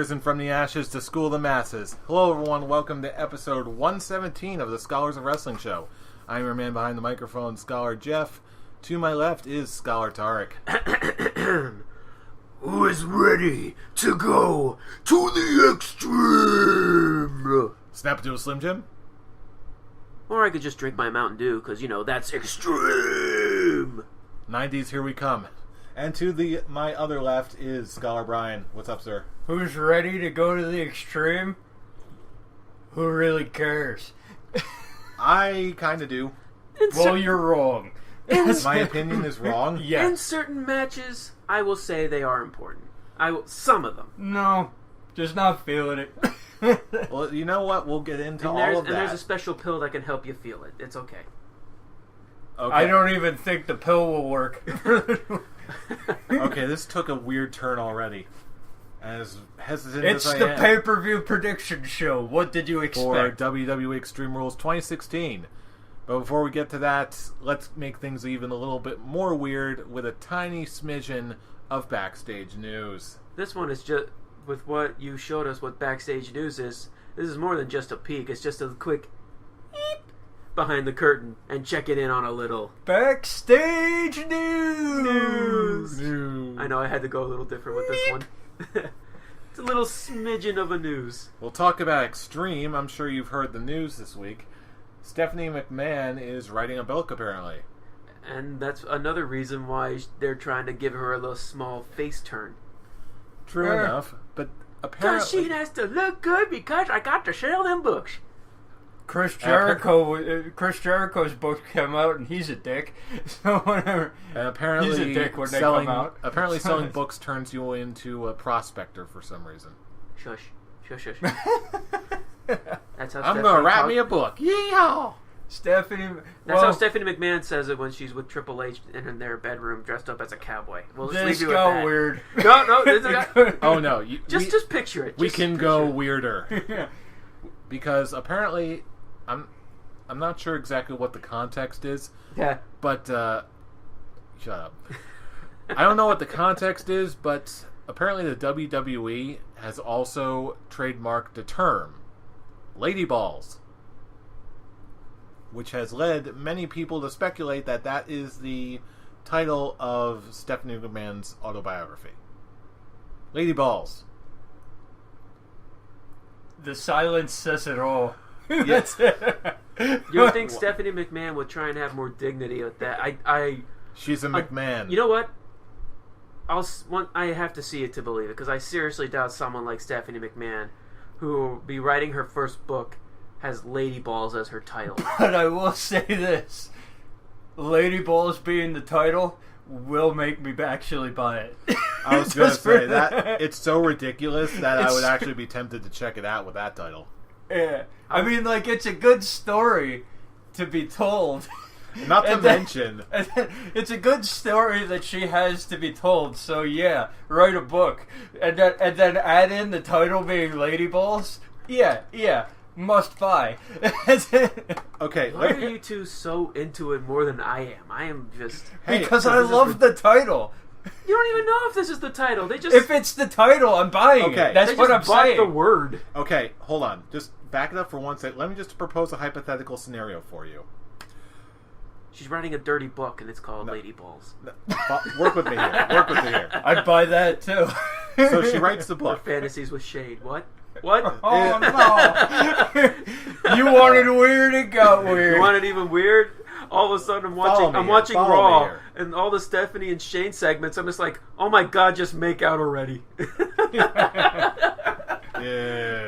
risen from the ashes to school the masses. Hello everyone, welcome to episode 117 of the Scholars of Wrestling Show. I'm your man behind the microphone, Scholar Jeff. To my left is Scholar Tarek. Who is ready to go to the extreme? Snap into a Slim Jim. Or I could just drink my Mountain Dew, because, you know, that's extreme. 90s, here we come. And to my other left is Scholar Brian. What's up, sir? Who's ready to go to the extreme? Who really cares? I kind of do. Well, you're wrong. My opinion is wrong. Yes. In certain matches, I will say they are important. Some of them. No, just not feeling it. Well, you know what? We'll get into all of that. And there's a special pill that can help you feel it. It's okay. I don't even think the pill will work. Okay, this took a weird turn already. As hesitant as I am. It's the pay-per-view prediction show. What did you expect? For WWE Extreme Rules 2016. But before we get to that, let's make things even a little bit more weird with a tiny smidgen of backstage news. This one is just, with what you showed us what backstage news is, this is more than just a peek. It's just a quick beep behind the curtain and checking in on a little backstage news. I know I had to go a little different with this one. It's a little smidgen of a news. We'll talk about Extreme. I'm sure you've heard the news this week. Stephanie McMahon is writing a book, apparently. And that's another reason why they're trying to give her a little small face turn. True enough, but apparently... Because she has to look good because I got to sell them books. Chris Jericho's book came out, and he's a dick. So whatever. And apparently he's a dick when they come out. Apparently selling books turns you into a prospector for some reason. Shush. That's how I'm going to write me a book. Yeehaw! That's how Stephanie McMahon says it when she's with Triple H in their bedroom dressed up as a cowboy. We'll just leave you with that. Weird. No. Oh, no. Just picture it. We can go weirder. Yeah. Because apparently... I'm not sure exactly what the context is. Yeah. But, shut up. I don't know what the context is, but apparently the WWE has also trademarked the term Lady Balls, which has led many people to speculate that that is the title of Stephanie McMahon's autobiography. Lady Balls. The silence says it all. Yes. You would think Stephanie McMahon would try and have more dignity with that. She's a McMahon. You know what? I have to see it to believe it, because I seriously doubt someone like Stephanie McMahon, who will be writing her first book, has Lady Balls as her title. But I will say this. Lady Balls being the title will make me actually buy it. I was going to say that. It's so ridiculous that I would actually be tempted to check it out with that title. Yeah. I mean, like, it's a good story to be told. Not to mention... it's a good story that she has to be told, so yeah, write a book. And then add in the title being Lady Balls? Yeah, must buy. Okay. Why are you two so into it more than I am? I am just... Because I love the title. You don't even know if this is the title. They just... If it's the title, I'm buying it. That's what I'm saying. the word. Okay, hold on. Just back it up for 1 second. Let me just propose a hypothetical scenario for you. She's writing a dirty book, and it's called Lady Balls. No. Work with me here. I'd buy that, too. So she writes the book. Her fantasies with Shade. What? Oh, no. You wanted weird, it got weird. You wanted even weird? All of a sudden, I'm watching Raw, and all the Stephanie and Shane segments, I'm just like, oh my god, just make out already. Yeah.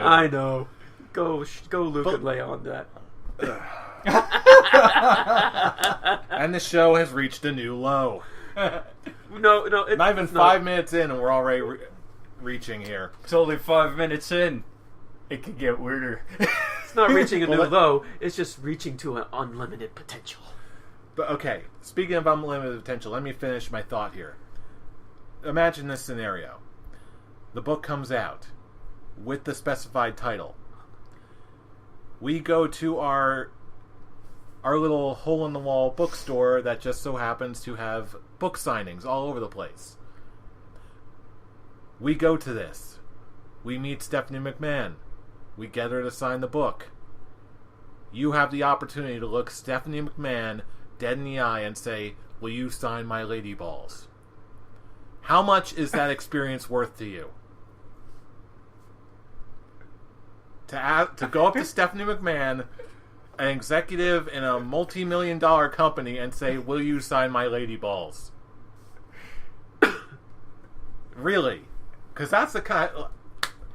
I know. Go Luke and lay on that. And the show has reached a new low. No. Not even 5 minutes in, and we're already reaching here. It's only 5 minutes in. It could get weirder. It's not reaching a new low. It's just reaching to an unlimited potential. But okay, speaking of unlimited potential, let me finish my thought here. Imagine this scenario. The book comes out with the specified title. We go to our little hole-in-the-wall bookstore that just so happens to have book signings all over the place. We go to this. We meet Stephanie McMahon. We get her to sign the book. You have the opportunity to look Stephanie McMahon dead in the eye and say, will you sign my lady balls? How much is that experience worth to you? To go up to Stephanie McMahon, an executive in a multi-million-dollar company, and say, will you sign my lady balls? Really? Because that's the kind...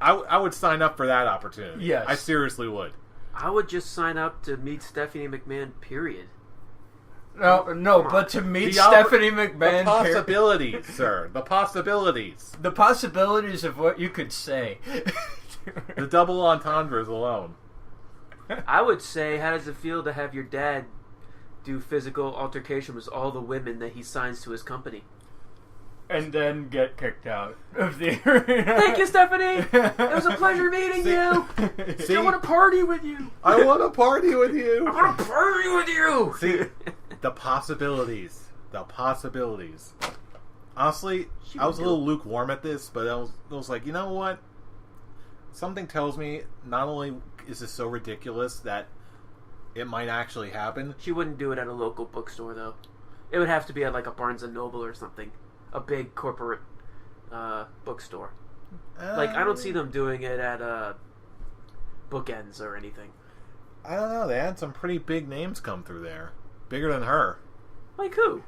I would sign up for that opportunity. Yes. I seriously would. I would just sign up to meet Stephanie McMahon, period. No, but to meet Stephanie McMahon... The possibilities, sir. The possibilities. The possibilities of what you could say. The double entendres alone. I would say, how does it feel to have your dad do physical altercation with all the women that he signs to his company? And then get kicked out of the arena. Thank you, Stephanie! It was a pleasure meeting you! See? I want to party with you! I want to party with you! I want to party with you! See, the possibilities. The possibilities. Honestly, She I was a would little lukewarm at this, but I was like, you know what? Something tells me not only is this so ridiculous that it might actually happen. She wouldn't do it at a local bookstore, though. It would have to be at like a Barnes & Noble or something. A big corporate bookstore. Like, I don't see them doing it at Bookends or anything. I don't know. They had some pretty big names come through there. Bigger than her. Like who?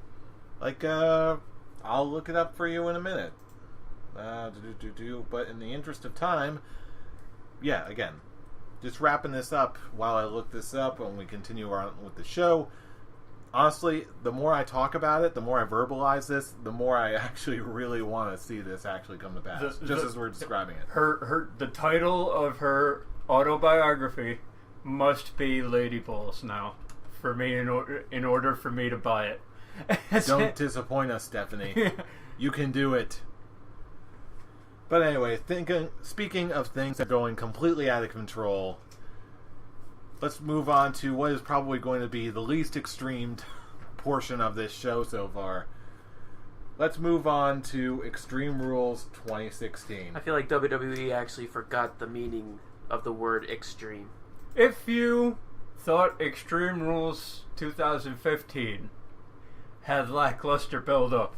Like, I'll look it up for you in a minute. But in the interest of time, yeah, again, just wrapping this up while I look this up and we continue on with the show. Honestly, the more I talk about it, the more I verbalize this, the more I actually really want to see this actually come to pass. As we're describing it. The title of her autobiography must be Lady Balls now, for me in order for me to buy it. Don't disappoint us, Stephanie. You can do it. But anyway, speaking of things that are going completely out of control, let's move on to what is probably going to be the least extreme portion of this show so far. Let's move on to Extreme Rules 2016. I feel like WWE actually forgot the meaning of the word extreme. If you thought Extreme Rules 2015 had lackluster build-up,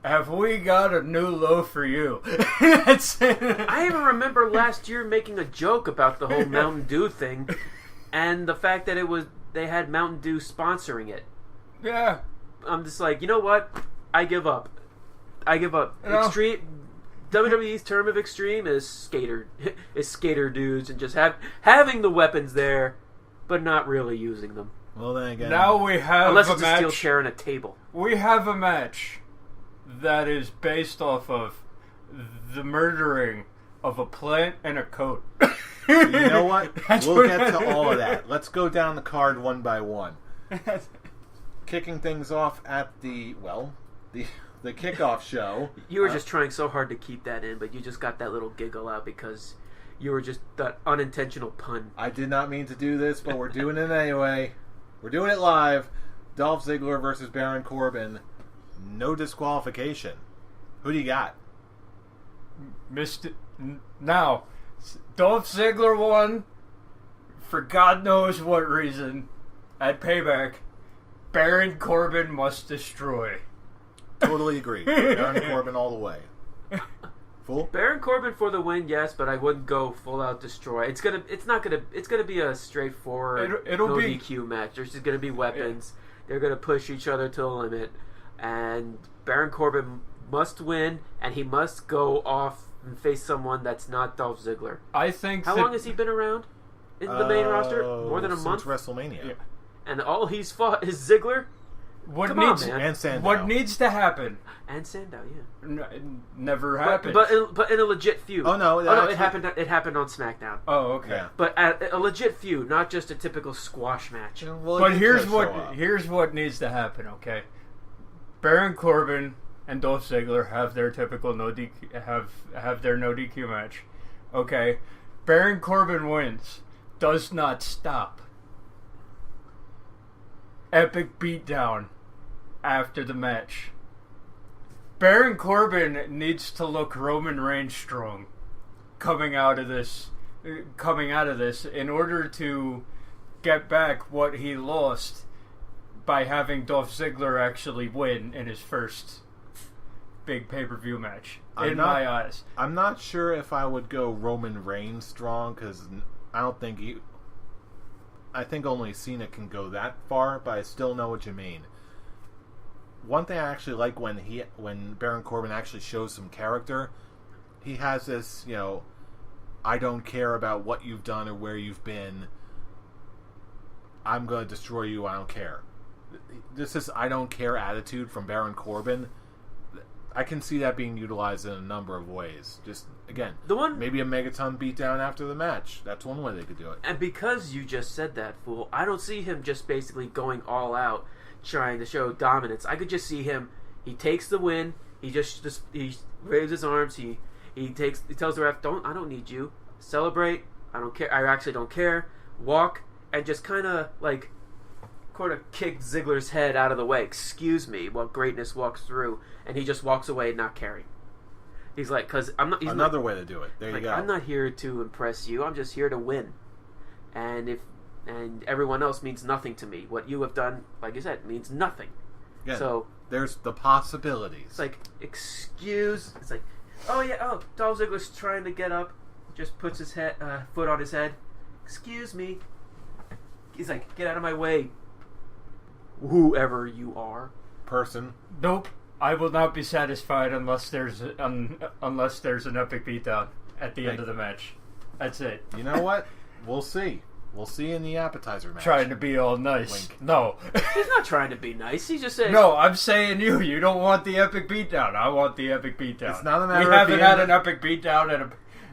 have we got a new low for you? I even remember last year making a joke about the whole Mountain Dew thing and the fact that they had Mountain Dew sponsoring it. Yeah. I'm just like, you know what? I give up. Extreme WWE's term of extreme is skater dudes and just having the weapons there but not really using them. Well, then again, now we have unless a it's match. a steel chair and a table. We have a match that is based off of the murdering of a plant and a coat. You know what? We'll get to all of that. Let's go down the card one by one. Kicking things off at the kickoff show. You were just trying so hard to keep that in, but you just got that little giggle out because you were just that unintentional pun. I did not mean to do this, but we're doing it anyway. We're doing it live. Dolph Ziggler versus Baron Corbin. No disqualification. Who do you got? Now, Dolph Ziggler won for God knows what reason at Payback. Baron Corbin must destroy. Totally agree. Baron Corbin all the way. Fool? Baron Corbin for the win, yes, but I wouldn't go full out destroy. It's gonna be a straightforward it'll be DQ match. There's just gonna be weapons. They're gonna push each other to the limit, and Baron Corbin must win, and he must go off and face someone that's not Dolph Ziggler. I think. How long has he been around in the main roster? More than a month. Since WrestleMania. Yeah. And all he's fought is Ziggler. What and Sandow. What needs to happen? And Sandow, yeah. Never happened. But in a legit feud. Oh no! It happened. It happened on SmackDown. Oh, okay. Yeah. But a legit feud, not just a typical squash match. Well, but here's what needs to happen. Okay, Baron Corbin and Dolph Ziggler have their typical no DQ have their no DQ match. Okay, Baron Corbin wins, does not stop. Epic beatdown after the match. Baron Corbin needs to look Roman Reigns strong coming out of this in order to get back what he lost by having Dolph Ziggler actually win in his first big pay-per-view match. My eyes. I'm not sure if I would go Roman Reigns strong, because I don't think I think only Cena can go that far, but I still know what you mean. One thing I actually like when Baron Corbin actually shows some character, he has this, I don't care about what you've done or where you've been. I'm going to destroy you. I don't care. This I don't care attitude from Baron Corbin. I can see that being utilized in a number of ways. Just, again, maybe a Megaton beatdown after the match. That's one way they could do it. And because you just said that, fool, I don't see him just basically going all out, trying to show dominance. I could just see him, he takes the win, he raises his arms, he tells the ref, I don't need you. Celebrate, I don't care, I actually don't care. Walk, and just kind of kicked Ziggler's head out of the way. Excuse me, while greatness walks through, and he just walks away not caring. He's like, because I'm not. Another way to do it. There you go. I'm not here to impress you. I'm just here to win. And everyone else means nothing to me. What you have done, like you said, means nothing. Yeah, so there's the possibilities. It's like, It's like, Dolph Ziggler's trying to get up, just puts his foot on his head. Excuse me. He's like, get out of my way, whoever you are. Person. Nope. I will not be satisfied unless there's an epic beatdown at the end of the match. That's it. You know what? We'll see. We'll see in the appetizer match. Trying to be all nice. Wink. No. He's not trying to be nice. He's just saying... No, I'm saying you don't want the epic beatdown. I want the epic beatdown. It's not a matter of... We haven't had an epic beatdown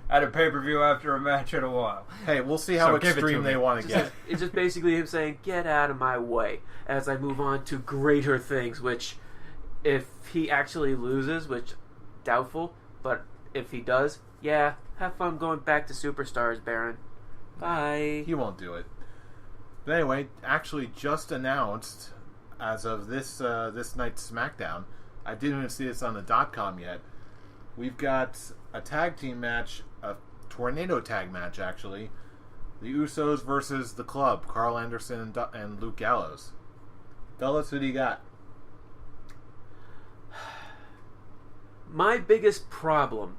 at a pay-per-view after a match in a while. Hey, we'll see how extreme they want to get. It's just basically him saying, get out of my way, as I move on to greater things, which, if he actually loses, which, doubtful, but if he does, yeah, have fun going back to Superstars, Baron. Bye. He won't do it. But anyway, actually just announced, as of this night's SmackDown, I didn't even see this on the .com yet, we've got a tag team match, a tornado tag match, actually. The Usos versus the Club, Carl Anderson and Luke Gallows. Fellas, who do you got? My biggest problem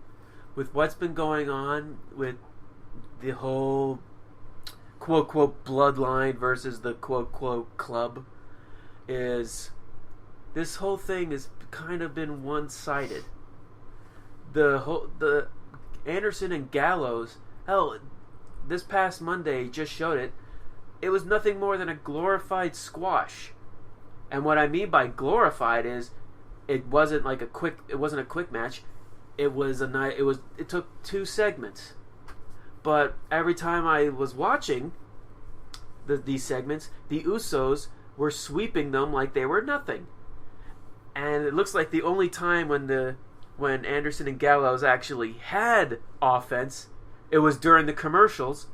with what's been going on with the whole quote-quote bloodline versus the quote-quote club is this whole thing has kind of been one-sided. The Anderson and Gallows, hell, this past Monday just showed it. It was nothing more than a glorified squash. And what I mean by glorified is it wasn't a quick match. It took 2 segments. But every time I was watching these segments, the Usos were sweeping them like they were nothing. And it looks like the only time when Anderson and Gallows actually had offense, it was during the commercials.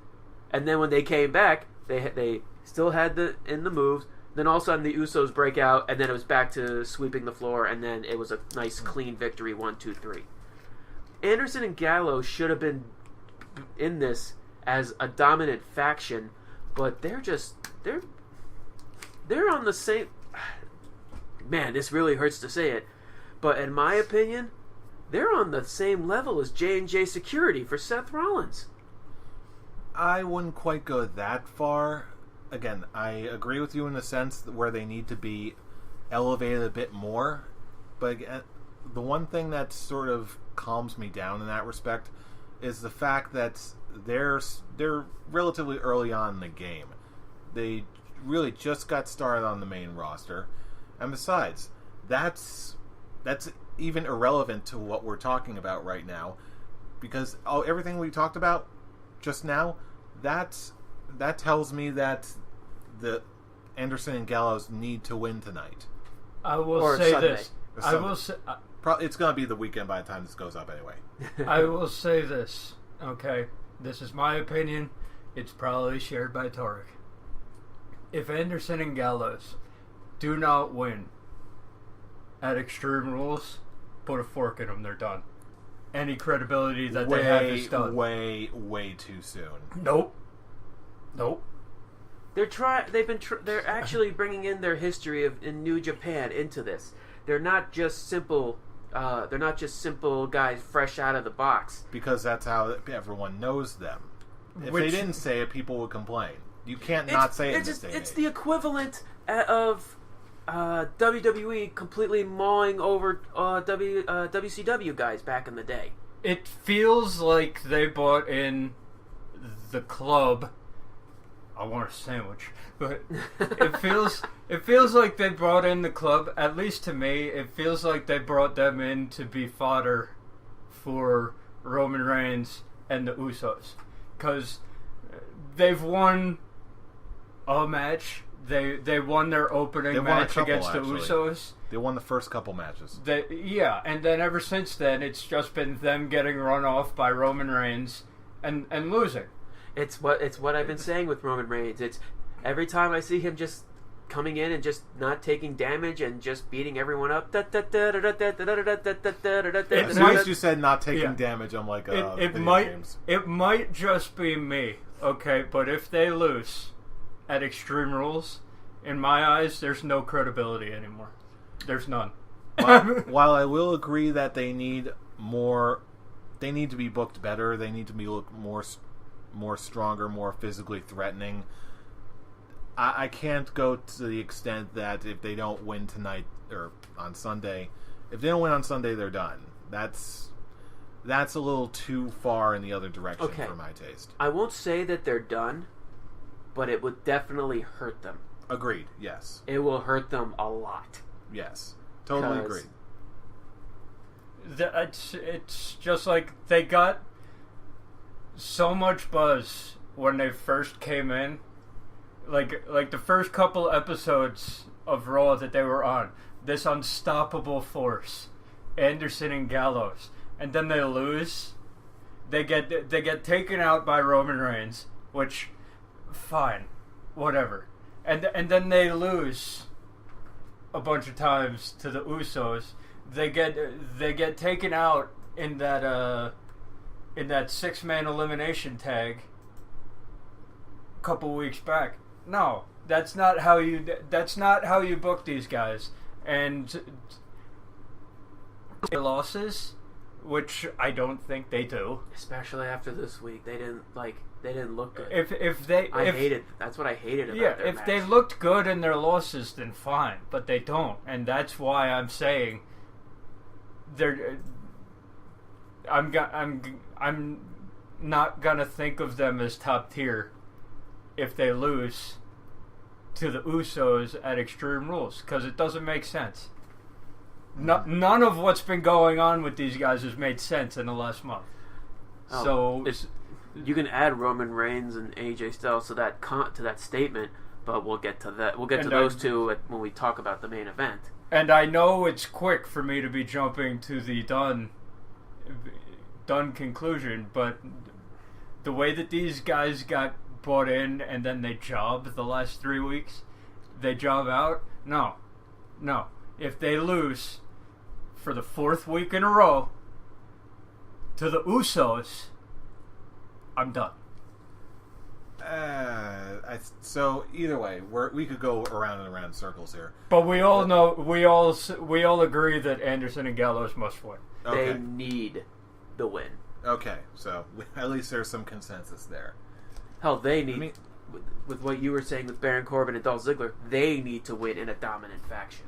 And then when they came back, they still had the moves. Then all of a sudden the Usos break out, and then it was back to sweeping the floor, and then it was a nice clean victory, 1, 2, 3. Anderson and Gallows should have been in this as a dominant faction, but they're on the same... Man, this really hurts to say it, but in my opinion, they're on the same level as J&J Security for Seth Rollins. I wouldn't quite go that far. Again, I agree with you in the sense where they need to be elevated a bit more, but again, the one thing that sort of calms me down in that respect is the fact that they're relatively early on in the game. They really just got started on the main roster, and besides, that's even irrelevant to what we're talking about right now, because everything we talked about just now, that tells me that the Anderson and Gallows need to win tonight. I will say Sunday. this. I will say. It's going to be the weekend by the time this goes up anyway. I will say this. Okay, this is my opinion. It's probably shared by Tarek. If Anderson and Gallows do not win at Extreme Rules, put a fork in them. They're done. Any credibility that they have is done. Way too soon. Nope. They're actually bringing in their history in New Japan into this. They're not just simple. They're not just simple guys fresh out of the box. Because that's how everyone knows them. If they didn't say it, people would complain. You can't not say it in this day and It's age. the equivalent of WWE completely mawing over WCW guys back in the day. It feels like they bought in the club. I want a sandwich, but it feels like they brought in the club. At least to me, it feels like they brought them in to be fodder for Roman Reigns and the Usos, because they've won a match. They won their opening match against the Usos. They won the first couple matches. And then ever since then, it's just been them getting run off by Roman Reigns and losing. It's what I've been saying with Roman Reigns. It's every time I see him just coming in and just not taking damage and just beating everyone up. As soon as you said not taking damage, I'm like, it might just be me, okay? But if they lose at Extreme Rules, in my eyes, there's no credibility anymore. There's none. While I will agree that they need to be booked better. They need to be look more stronger, more physically threatening. I can't go to the extent that if they don't win tonight or on Sunday, if they don't win on Sunday, they're done. That's a little too far in the other direction for my taste. I won't say that they're done, but it would definitely hurt them. Agreed. Yes. It will hurt them a lot. Yes. Totally agreed. It's just like they got so much buzz when they first came in. Like the first couple episodes of Raw that they were on, this unstoppable force, Anderson and Gallows, and then they lose. They get taken out by Roman Reigns, which, fine, whatever, and then they lose a bunch of times to the Usos. They get taken out in that 6-man elimination tag a couple weeks back. No, that's not how you book these guys. And losses, which I don't think they do. Especially after this week, they didn't look good. That's what I hated about their match. They looked good in their losses, then fine, but they don't, and that's why I'm saying I'm not gonna think of them as top tier if they lose to the Usos at Extreme Rules, because it doesn't make sense. None of what's been going on with these guys has made sense in the last month. You can add Roman Reigns and AJ Styles to that statement, but we'll get to that. We'll get to those two when we talk about the main event. And I know it's quick for me to be jumping to the done conclusion, but the way that these guys got brought in and then they job the last 3 weeks, they job out. No. If they lose for the 4th week in a row to the Usos, I'm done. So either way, we could go around and around in circles here. But we all know, we all agree that Anderson and Gallows must win. Okay. They need the win. Okay, so at least there's some consensus there. Hell, they need, with what you were saying with Baron Corbin and Dolph Ziggler, they need to win in a dominant fashion.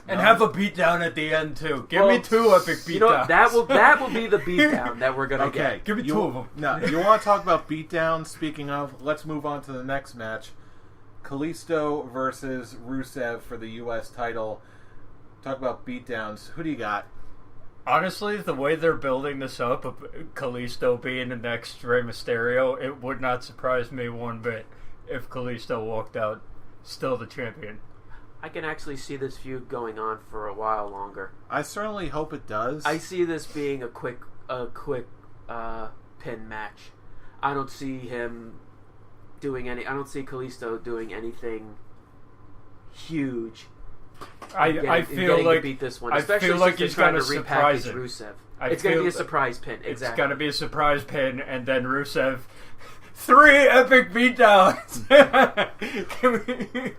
And have a beatdown at the end too. Give me 2 epic beatdowns. You know, that will be the beatdown that we're gonna get. Give me 2 of them. Now, you want to talk about beatdowns? Speaking of, let's move on to the next match: Kalisto versus Rusev for the U.S. title. Talk about beatdowns. Who do you got? Honestly, the way they're building this up, of Kalisto being the next Rey Mysterio, it would not surprise me one bit if Kalisto walked out still the champion. I can actually see this feud going on for a while longer. I certainly hope it does. I see this being a quick pin match. I don't see him doing any. I don't see Kalisto doing anything huge. I feel getting like to beat this one, I especially feel like since he's they're trying gonna to surprise repackage him. Rusev. I It's going to feel be a that surprise pin. It's Exactly. going to be a surprise pin, and then Rusev 3 epic beatdowns. Can we?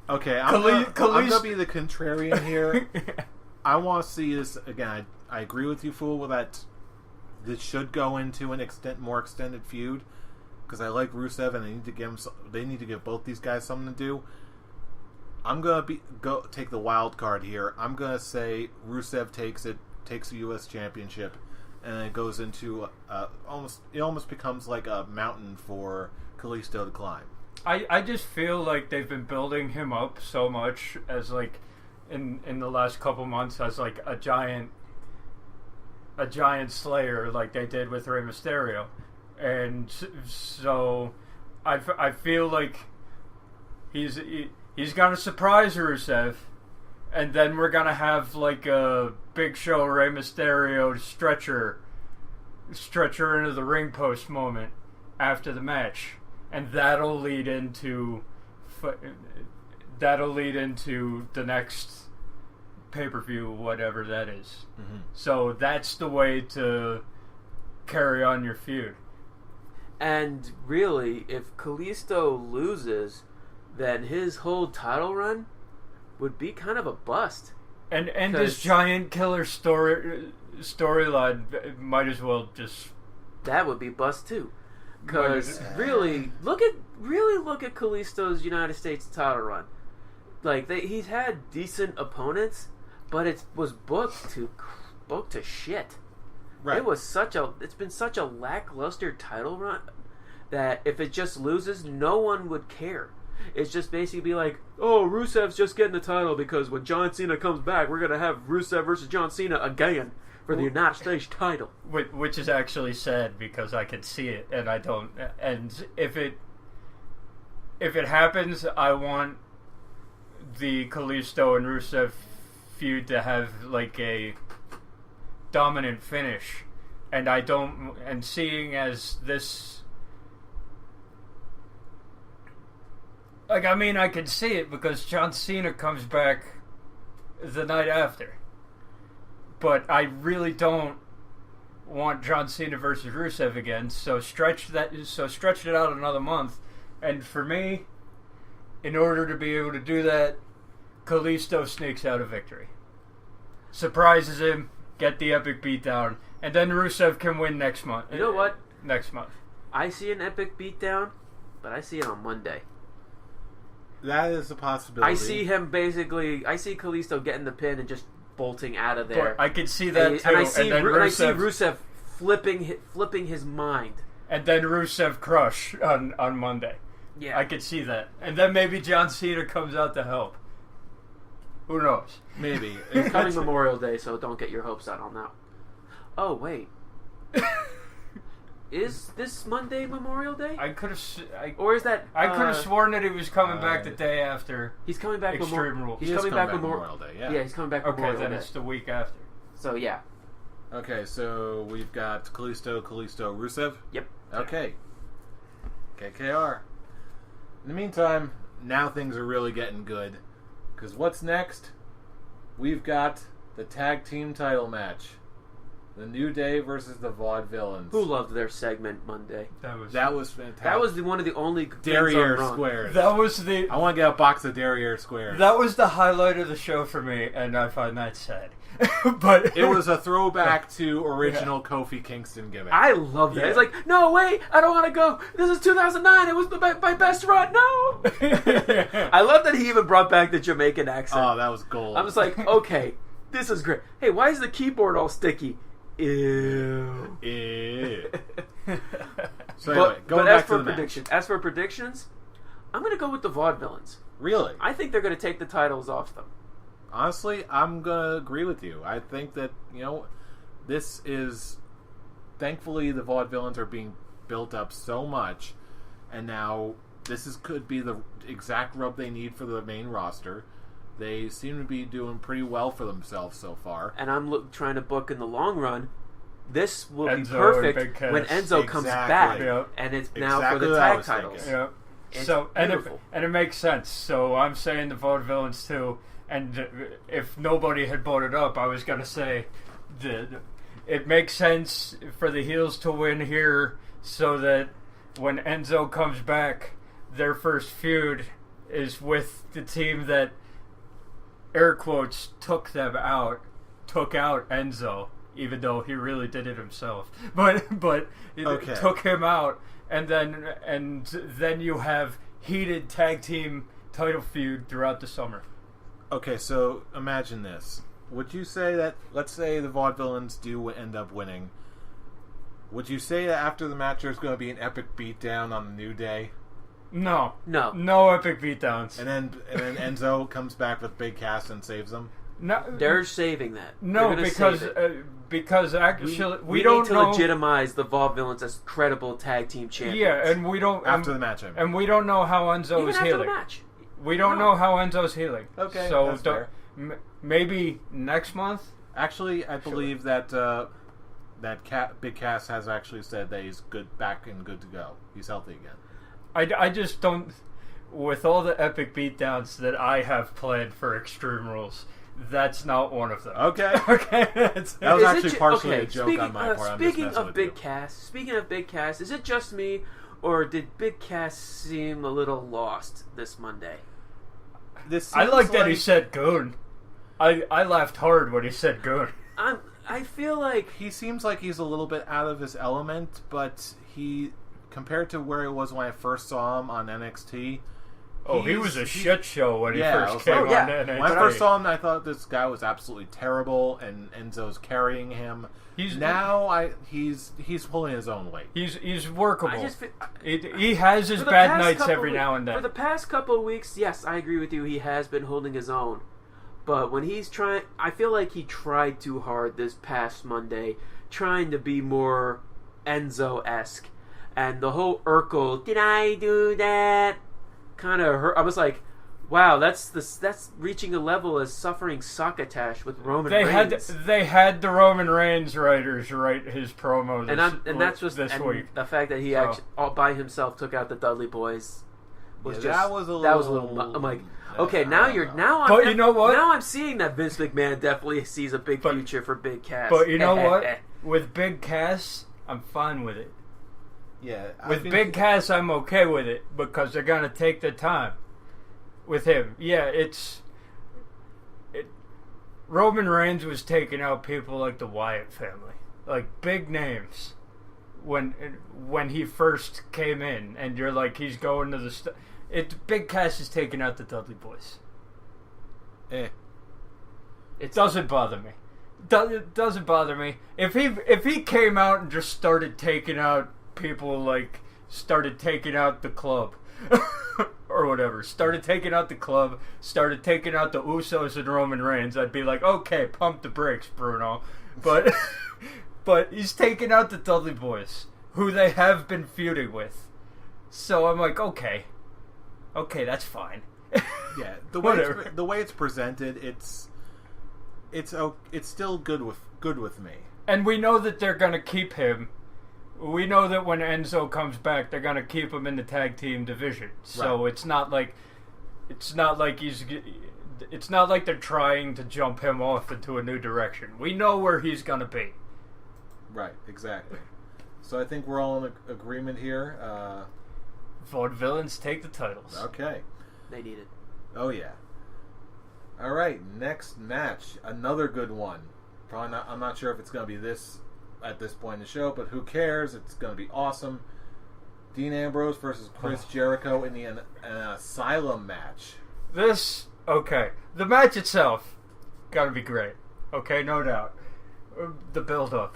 Okay, I'm gonna be the contrarian here. I want to see this again. I agree with you, Fool, that this should go into an more extended feud because I like Rusev, and they need to give both these guys something to do. I'm gonna take the wild card here. I'm gonna say Rusev takes the U.S. Championship, and it goes into almost becomes like a mountain for Kalisto to climb. I just feel like they've been building him up so much as like in the last couple months as like a giant slayer like they did with Rey Mysterio, and so I feel like he's gonna surprise Rusev, and then we're gonna have like a Big Show Rey Mysterio stretcher into the ring post moment after the match, and that'll lead into the next pay-per-view, whatever that is. Mm-hmm. So that's the way to carry on your feud. And really, if Kalisto loses, then his whole title run would be kind of a bust. And this giant killer storyline might as well just... That would be bust too. Because really look at Kalisto's United States title run. Like he's had decent opponents, but it was booked to shit. Right. It's been such a lackluster title run that if it just loses, no one would care. It's just basically be like, oh, Rusev's just getting the title because when John Cena comes back, we're gonna have Rusev versus John Cena again for the United States title. Which is actually sad because I can see it and I don't. And if it happens, I want the Kalisto and Rusev feud to have like a dominant finish, and I don't. And seeing as this, like, I mean, I can see it because John Cena comes back the night after, but I really don't want John Cena versus Rusev again. So stretch it out another month, and for me, in order to be able to do that, Kalisto sneaks out a victory. Surprises him, get the epic beatdown, and then Rusev can win next month. You know what? Next month. I see an epic beatdown, but I see it on Monday. That is a possibility. I see Kalisto getting the pin and just bolting out of there. But I can see that too. And I see Rusev flipping his mind. And then Rusev crush on Monday. Yeah. I could see that. And then maybe John Cena comes out to help. Who knows? Maybe. It's coming Memorial Day, so don't get your hopes out on that. Oh, wait. Is this Monday Memorial Day? I could have... Or is that... I could have sworn that he was coming back the day after. He's coming back Extreme Rules. He's coming back Memorial Day, yeah. Yeah, he's coming back Memorial Day. Okay, then it's the week after. So, yeah. Okay, so we've got Kalisto, Rusev? Yep. Okay. KKR. In the meantime, now things are really getting good. Because what's next? We've got the tag team title match. The New Day versus the Vaudevillains. Who loved their segment Monday? That was fantastic. That was one of the only Derriere squares. That was the... I want to get a box of Derriere squares. That was the highlight of the show for me, and I find that sad. But it was a throwback to original Kofi Kingston gimmick. I love that. Yeah. It's like, no, wait, I don't want to go. This is 2009. It was my best run. No. I love that he even brought back the Jamaican accent. Oh, that was gold. I was like, okay, this is great. Hey, why is the keyboard all sticky? Ew. Ew. So anyway, going back to the match. As for predictions, I'm going to go with the Vaudevillains. Really? I think they're going to take the titles off them. Honestly, I'm going to agree with you. I think that, this is... Thankfully, the Vaudevillains are being built up so much, and now could be the exact rub they need for the main roster. They seem to be doing pretty well for themselves so far. And I'm trying to book in the long run. This will Enzo be perfect when Enzo comes back, and it's now for the tag titles. Yeah. It's so beautiful. and it makes sense. So I'm saying the Vaudevillains too. And if nobody had brought it up, I was going to say that it makes sense for the heels to win here so that when Enzo comes back, their first feud is with the team that, air quotes, took out Enzo, even though he really did it himself. But it took him out, and then you have heated tag team title feud throughout the summer. Okay, so imagine this. Would you say that, let's say the Vaudevillains do end up winning, would you say that after the match there's going to be an epic beatdown on the New Day? No epic beatdowns. And then Enzo comes back with Big Cass and saves them? No, they're saving that. No, because actually we don't need to legitimize the Vaudevillains as credible tag team champions. Yeah, and we don't after the match. I mean. And we don't know how Enzo is healing. After the match. We don't know how Enzo's healing. Okay, so that's fair. Maybe next month. Actually, I believe that Big Cass has actually said that he's back and good to go. He's healthy again. I just don't. With all the epic beatdowns that I have planned for Extreme Rules, that's not one of them. Okay. Okay. That was actually partially a joke on my part. Speaking of Big Cass, is it just me, or did Big Cass seem a little lost this Monday? I like that he said goon. I laughed hard when he said goon. I feel like he seems like he's a little bit out of his element, but compared to where he was when I first saw him on NXT. He was a shit show when he first came on NXT. When I first saw him, I thought this guy was absolutely terrible, and Enzo's carrying him. He's pulling his own weight. He's workable. He has his bad nights every now and then. For the past couple of weeks, yes, I agree with you. He has been holding his own. But when he's trying, I feel like he tried too hard this past Monday, trying to be more Enzo-esque. And the whole Urkel, did I do that? Kind of hurt. I was like, wow, that's reaching a level as suffering succotash with Roman Reigns. They had the Roman Reigns writers write his promo this week. The fact that he actually all by himself took out the Dudley Boys was that was a little. I'm like, okay, now you know what? Now I'm seeing that Vince McMahon definitely sees a big future for Big Cass. But you know what? With Big Cass, I'm fine with it. Yeah, with Big Cass, I'm okay with it because they're gonna take their time with him. Yeah, Roman Reigns was taking out people like the Wyatt family, like big names, when he first came in, and you're like, he's going to the. Big Cass is taking out the Dudley Boys. It doesn't bother me. It doesn't bother me if he came out and just started taking out people, like started taking out the club or whatever, started taking out the club, started taking out the Usos and Roman Reigns, I'd be like, okay, pump the brakes, Bruno. But he's taking out the Dudley Boys, who they have been feuding with. So I'm like, okay, that's fine. Yeah, the way it's presented, it's still good with me. And we know that they're gonna keep him. We know that when Enzo comes back, they're gonna keep him in the tag team division. So right. It's not like they're trying to jump him off into a new direction. We know where he's gonna be. Right, exactly. So I think we're all in agreement here. Vaudevillains take the titles. Okay. They need it. Oh yeah. All right, next match, another good one. Probably not. I'm not sure if it's gonna be this. At this point in the show, but who cares? It's going to be awesome. Dean Ambrose versus Chris Jericho in an Asylum match. The match itself, gotta be great. Okay, no doubt. The build-up.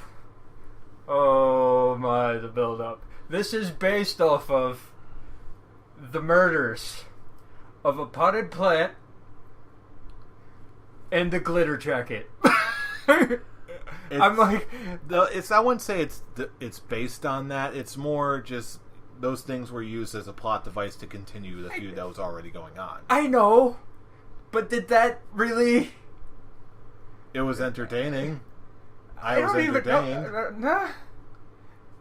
Oh my, the build-up. This is based off of the murders of a potted plant and the glitter jacket. I'm like, I wouldn't say it's based on that. It's more just those things were used as a plot device to continue the feud that was already going on. I know, but did that really? It was entertaining. I was entertained.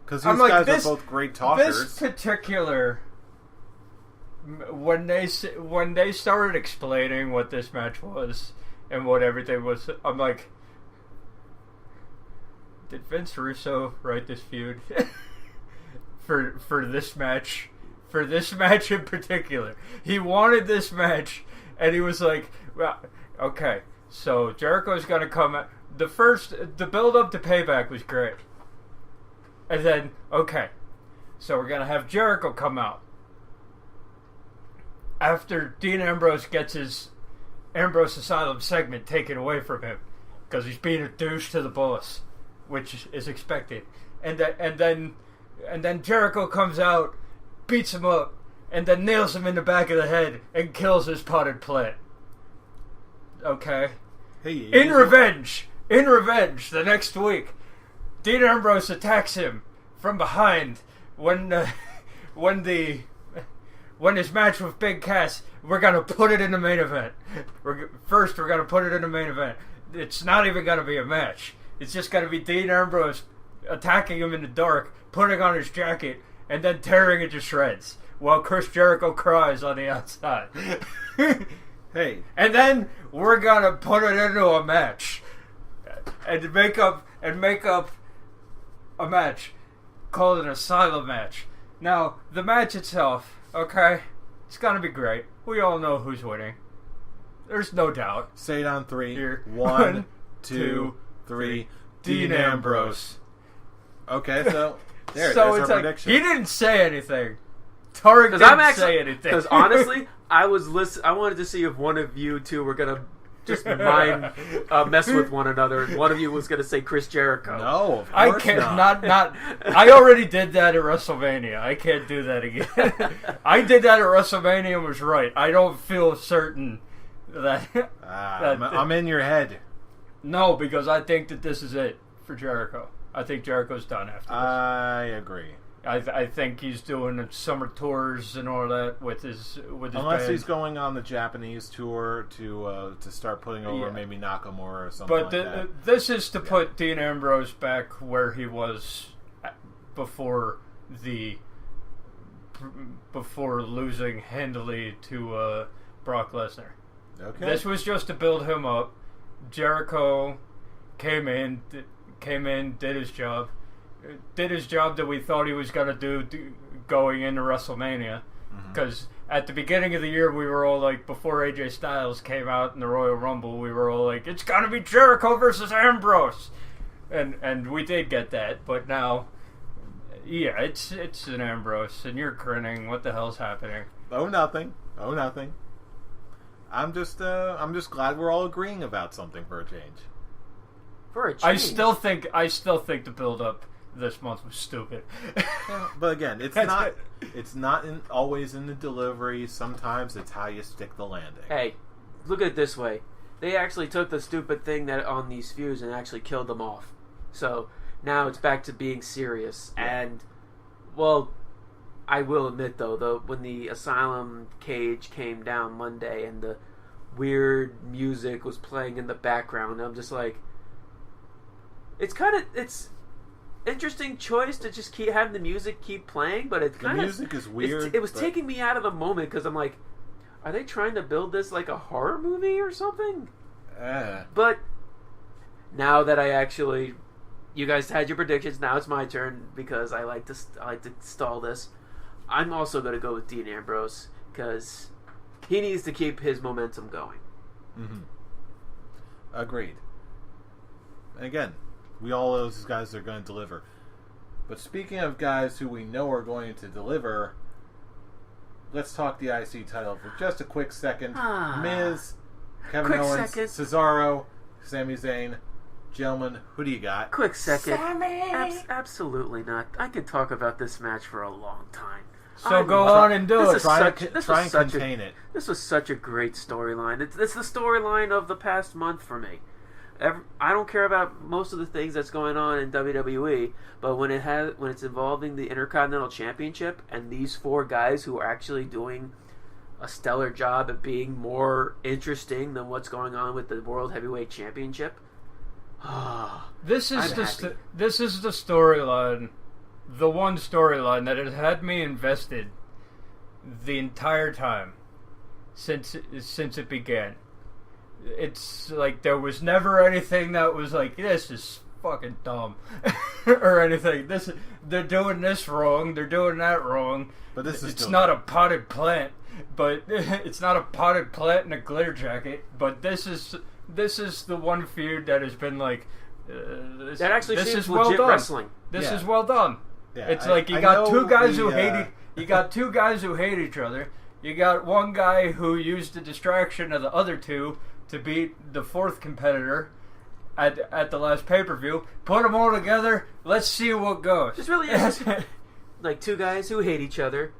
Because these guys are both great talkers. This particular when they started explaining what this match was and what everything was, I'm like, did Vince Russo write this feud for this match? For this match in particular, he wanted this match, and he was like, well, okay, so Jericho's gonna come out. The build up to Payback was great. And then, okay, so we're gonna have Jericho come out. After Dean Ambrose gets his Ambrose Asylum segment taken away from him, because he's being a douche to the boss, which is expected. And then Jericho comes out, beats him up, and then nails him in the back of the head and kills his potted plant. Okay? Hey, In revenge, the next week, Dean Ambrose attacks him from behind when his match with Big Cass, we're gonna put it in the main event. We're gonna put it in the main event. It's not even gonna be a match. It's just gonna be Dean Ambrose attacking him in the dark, putting on his jacket, and then tearing it to shreds while Chris Jericho cries on the outside. Hey. And then we're gonna put it into a match and make up a match called an Asylum match. Now, the match itself, okay, it's gonna be great. We all know who's winning. There's no doubt. Say it on three. Here. 1, 2, 3. Dean Ambrose. Okay, so there's So our it's like, prediction. he didn't say anything. Tarek didn't say anything. Because honestly, I wanted to see if one of you two were gonna just mess with one another, and one of you was gonna say Chris Jericho. No, of I course can't. not. Not. I already did that at WrestleMania. I can't do that again. I did that at WrestleMania and was right. I don't feel certain that. I'm in your head. No, because I think that this is it for Jericho. I think Jericho's done after this. I agree. I think he's doing summer tours and all that with his Unless band. he's going on the Japanese tour to start putting over maybe Nakamura or something But like that. this is to put Dean Ambrose back where he was before losing handily to Brock Lesnar. Okay. This was just to build him up. Jericho came in, did his job. Did his job that we thought he was going to do going into WrestleMania. Because at the beginning of the year, we were all like, before AJ Styles came out in the Royal Rumble, we were all like, it's going to be Jericho versus Ambrose. And we did get that, but now, yeah, it's an Ambrose, and you're grinning. What the hell's happening? Oh, nothing. I'm just glad we're all agreeing about something for a change. For a change. I still think the build-up this month was stupid. But again, it's not always in the delivery. Sometimes it's how you stick the landing. Hey, look at it this way. They actually took the stupid thing that on these feuds and actually killed them off. So now it's back to being serious. Yeah. And, well, I will admit, though, when the Asylum cage came down Monday and the weird music was playing in the background, I'm just like, it's interesting choice to just keep having the music keep playing, but it's kind the of music is weird. It was taking me out of the moment because I'm like, are they trying to build this like a horror movie or something? But now that you guys had your predictions, now it's my turn because I like to stall this. I'm also going to go with Dean Ambrose because he needs to keep his momentum going. Mm-hmm. Agreed. And again, we all know those guys are going to deliver. But speaking of guys who we know are going to deliver, let's talk the IC title for just a quick second. Miz, Kevin Quick Owens, second. Cesaro, Sami Zayn. Gentlemen, who do you got? Quick second. Sammy! Absolutely not. I could talk about this match for a long time. So go on and do it. Try and contain it. This was such a great storyline. It's the storyline of the past month for me. I don't care about most of the things that's going on in WWE, but when it's involving the Intercontinental Championship and these four guys who are actually doing a stellar job at being more interesting than what's going on with the World Heavyweight Championship. This is the storyline, the one storyline that has had me invested the entire time since it began. It's like there was never anything that was like, this is fucking dumb or anything. They're doing this wrong, they're doing that wrong. But it's not a potted plant, but it's not a potted plant in a glitter jacket. But this is the one feud that has been like that actually this seems is well legit done. Wrestling. This is well done. Yeah, It's like you got two guys who hate you got two guys who hate each other. You got one guy who used the distraction of the other two to beat the fourth competitor at the last pay-per-view. Put them all together. Let's see what goes. This really is like two guys who hate each other,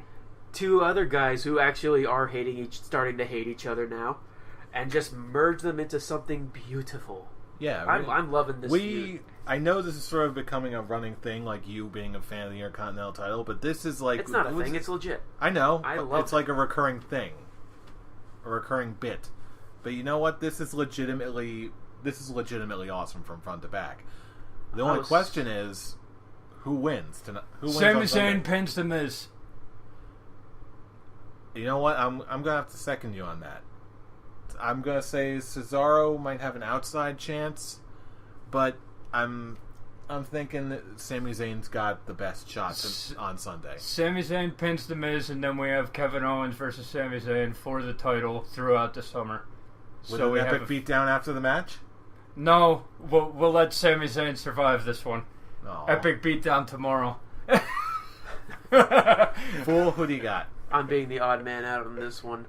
two other guys who actually are starting to hate each other now, and just merge them into something beautiful. Yeah, I'm loving this feud. I know this is sort of becoming a running thing, like you being a fan of the Intercontinental title, but this is like... It's not a thing, it's legit. I know. I love it's like a recurring thing. A recurring bit. But you know what? This is legitimately awesome from front to back. The only question is, who wins tonight? Sami Zayn pins The Miz. You know what? I'm gonna have to second you on that. I'm gonna say Cesaro might have an outside chance, but I'm thinking that Sami Zayn's got the best shot on Sunday. Sami Zayn pins The Miz, and then we have Kevin Owens versus Sami Zayn for the title throughout the summer. With an epic beatdown after the match? No, we'll let Sami Zayn survive this one. Aww. Epic beatdown tomorrow. Fool, who do you got? I'm being the odd man out on this one.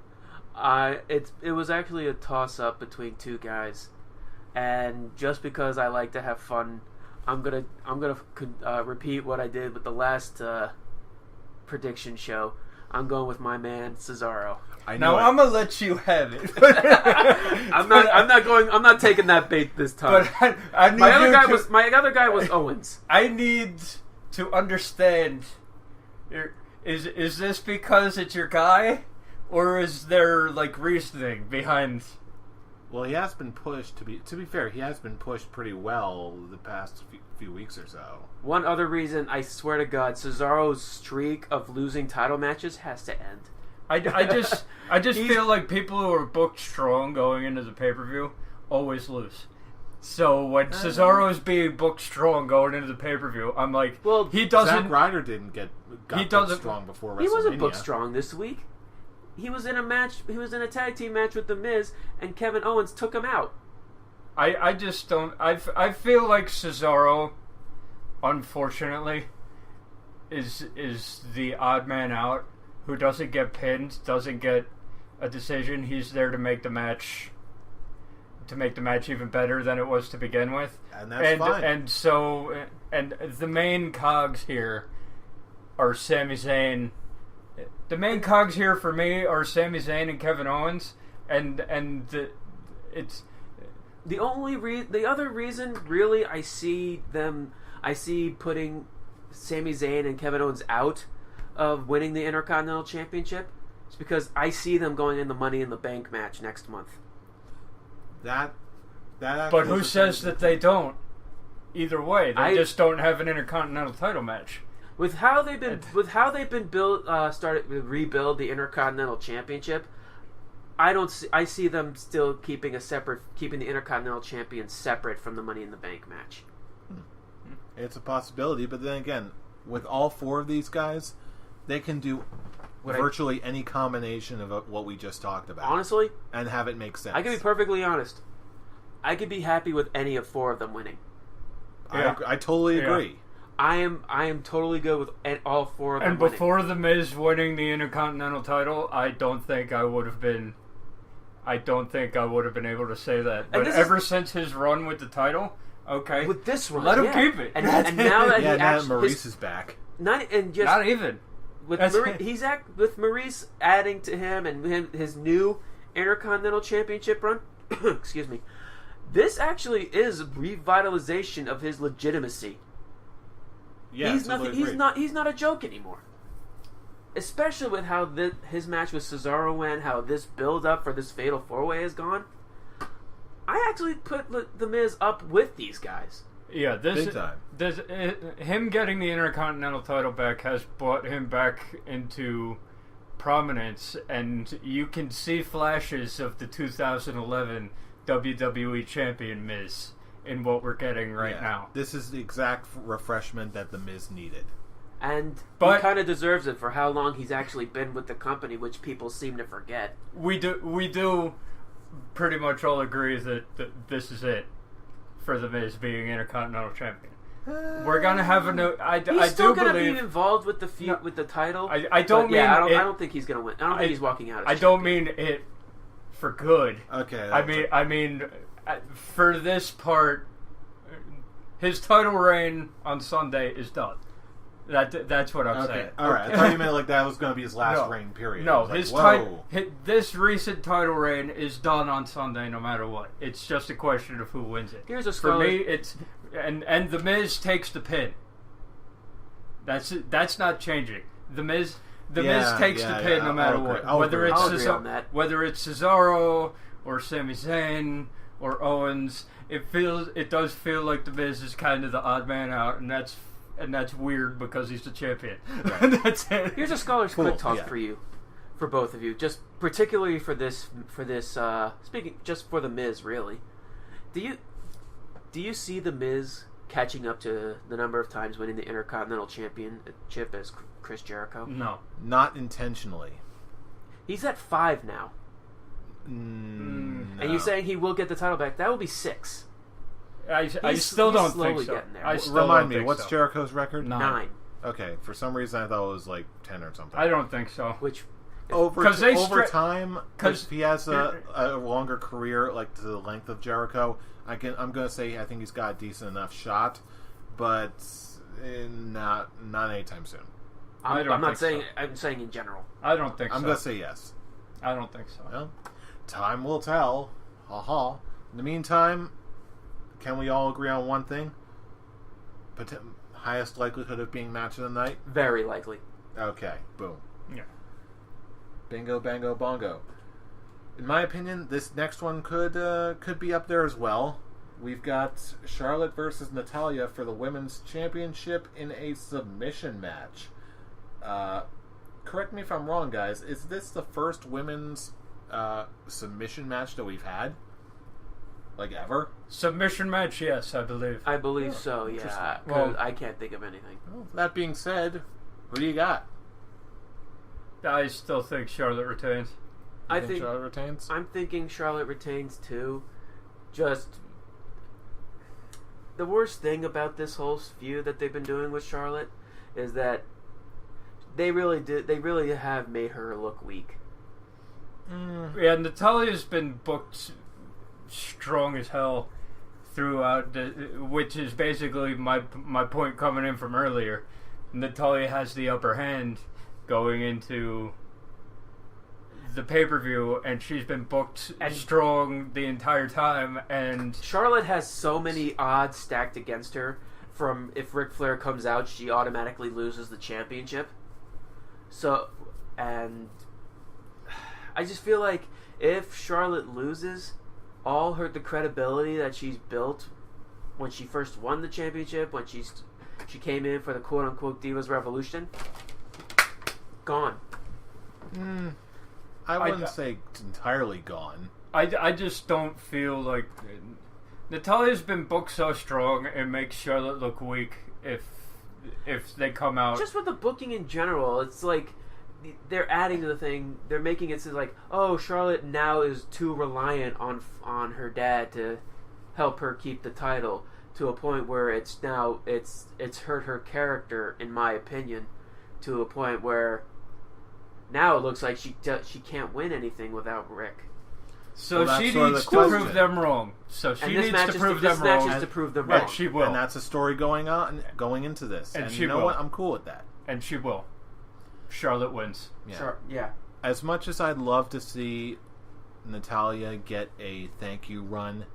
It was actually a toss-up between two guys, and just because I like to have fun, I'm gonna repeat what I did with the last prediction show. I'm going with my man Cesaro. I'm gonna let you have it. I'm not taking that bait this time. But I need my other guy was Owens. I need to understand. Is this because it's your guy, or is there like reasoning behind? Well, he has been pushed. To be fair, he has been pushed pretty well the past few weeks or so. One other reason, I swear to God, Cesaro's streak of losing title matches has to end. I just feel like people who are booked strong going into the pay-per-view always lose. So when Cesaro's being booked strong going into the pay-per-view, I'm like, well, he doesn't. Zack Ryder didn't got booked strong before WrestleMania. He wasn't booked strong this week. He was in a match. He was in a tag team match with The Miz, and Kevin Owens took him out. I just don't. I feel like Cesaro, unfortunately, is the odd man out who doesn't get pinned, doesn't get a decision. He's there to make the match even better than it was to begin with. And that's fine. And so, the main cogs here are Sami Zayn. The main cogs here for me are Sami Zayn and Kevin Owens, it's the other reason really I see putting Sami Zayn and Kevin Owens out of winning the Intercontinental Championship is because I see them going in the Money in the Bank match next month. That but who says that they don't? Either way, they just don't have an Intercontinental title match. With how they've been started to rebuild the Intercontinental Championship, I see them still keeping the Intercontinental Champion separate from the Money in the Bank match. It's a possibility, but then again, with all four of these guys, they can do virtually any combination of what we just talked about. Honestly, and have it make sense. I can be perfectly honest. I could be happy with any of four of them winning. Yeah. I totally agree. I am totally good with all four of them. And before The Miz winning the Intercontinental title, I don't think I would have been able to say that. But ever since his run with the title, okay, with this run, let him keep it. And now that Maurice is back, not even with Maurice adding to him and his new Intercontinental Championship run. Excuse me. This actually is a revitalization of his legitimacy. Yeah, he's not a joke anymore. Especially with how his match with Cesaro went, how this build up for this Fatal 4-Way has gone. I actually put The Miz up with these guys. Yeah, big time. Him getting the Intercontinental title back has brought him back into prominence, and you can see flashes of the 2011 WWE Champion Miz in what we're getting right now. This is the exact refreshment that the Miz needed. And he kind of deserves it for how long he's actually been with the company, which people seem to forget. We do pretty much all agree that this is it for the Miz being Intercontinental Champion. We're gonna have a new. He's still gonna be involved with the feud with the title. I don't think he's gonna win. I don't think he's walking out. I don't mean it for good. Okay. I mean for this part, his title reign on Sunday is done. That's what I'm saying. All right. I thought you meant like that was going to be his last reign. Period. No, like, this recent title reign is done on Sunday, no matter what. It's just a question of who wins it. Here's a for me. It's and the Miz takes the pin. That's not changing. The Miz takes the pin no matter what. Whether it's Cesaro or Sami Zayn or Owens, it does feel like the Miz is kind of the odd man out, and that's weird because he's the champion. Right. That's it. Here's a scholar's quick talk for you, for both of you, just particularly for this. Speaking just for the Miz, really. Do you see the Miz catching up to the number of times winning the Intercontinental Championship as Chris Jericho? No, not intentionally. He's at 5 now. No. And you're saying he will get the title back? That will be 6. I still don't think so. Getting there. Remind me, what's Jericho's record? 9. Okay, for some reason I thought it was like 10 or something. I don't think so. Which over time, if he has a longer career, like to the length of Jericho, I'm going to say I think he's got a decent enough shot, but not anytime soon. I'm not saying. So. I'm saying in general. I don't think so. I'm going to say yes. I don't think so. Well, time will tell. Ha ha. In the meantime, can we all agree on one thing? Highest likelihood of being match of the night? Very likely. Okay, boom. Yeah. Bingo, bango, bongo. In my opinion, this next one could be up there as well. We've got Charlotte versus Natalya for the Women's Championship in a submission match. Correct me if I'm wrong, guys. Is this the first women's submission match that we've had? Like ever? Submission match, yes, I believe. I believe so, yeah. Well, I can't think of anything. Well, that being said, who do you got? I still think Charlotte retains. I think Charlotte retains? I'm thinking Charlotte retains too. Just the worst thing about this whole feud that they've been doing with Charlotte is that they really have made her look weak. Yeah, Natalya's been booked strong as hell throughout, which is basically my point coming in from earlier. Natalya has the upper hand going into the pay-per-view, and she's been booked strong the entire time. And Charlotte has so many odds stacked against her. From if Ric Flair comes out, she automatically loses the championship. So, and I just feel like if Charlotte loses, all the credibility that she's built when she first won the championship, when she came in for the quote-unquote Divas Revolution, gone. I wouldn't say it's entirely gone. I just don't feel like Natalya's been booked so strong, it makes Charlotte look weak if they come out. Just with the booking in general, it's like they're adding to the thing. They're making it so like, oh, Charlotte now is too reliant on her dad to help her keep the title, to a point where it's hurt her character, in my opinion, to a point where now it looks like she can't win anything without Rick. So she needs to prove them wrong. So she needs to prove them wrong. This match is to prove them wrong. And she will. And that's a story going into this. And you know what? I'm cool with that. And she will. Charlotte wins. Yeah. As much as I'd love to see Natalya get a thank you run